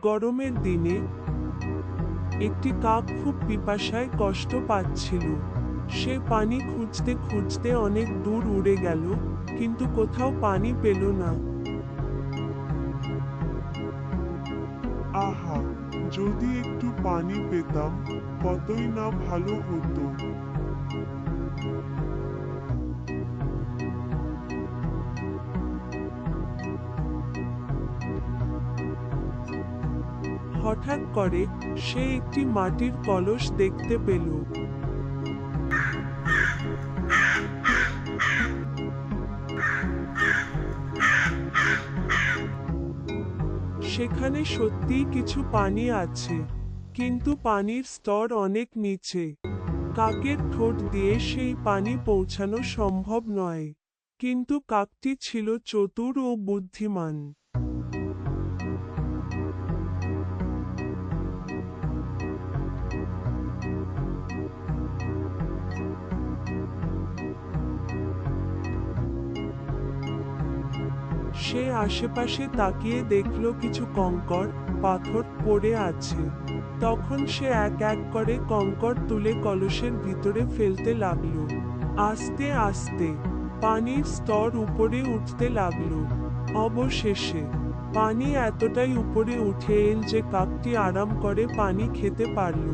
গরমের দিনে একটি কাক খুব পিপাসায় কষ্ট পাচ্ছিল। সে পানি খুঁজতে খুঁজতে অনেক দূর উড়ে গেল, কিন্তু কোথাও পানি পেল না। আহা, যদি একটু পানি পেতাম কতই না ভালো হতো। হঠাৎ করে সে একটি মাটির কলস দেখতে পেল। সেখানে সত্যিই কিছু পানি আছে, কিন্তু পানির স্তর অনেক নিচে। কাকের ঠোঁট দিয়ে সেই পানি পৌঁছানো সম্ভব নয়, কিন্তু কাকটি ছিল চতুর ও বুদ্ধিমান। সে আশেপাশে তাকিয়ে দেখল কিছু কঙ্কর, পাথর পড়ে আছে। তখন সে এক এক করে কঙ্কর তুলে কলসের ভিতরে ফেলতে লাগল। আস্তে আস্তে পানির স্তর উপরে উঠতে লাগল। অবশেষে পানি এতটাই উপরে উঠে এল যে কাকটি আরাম করে পানি খেতে পারল।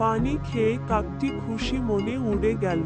পানি খেয়ে কাকটি খুশি মনে উড়ে গেল।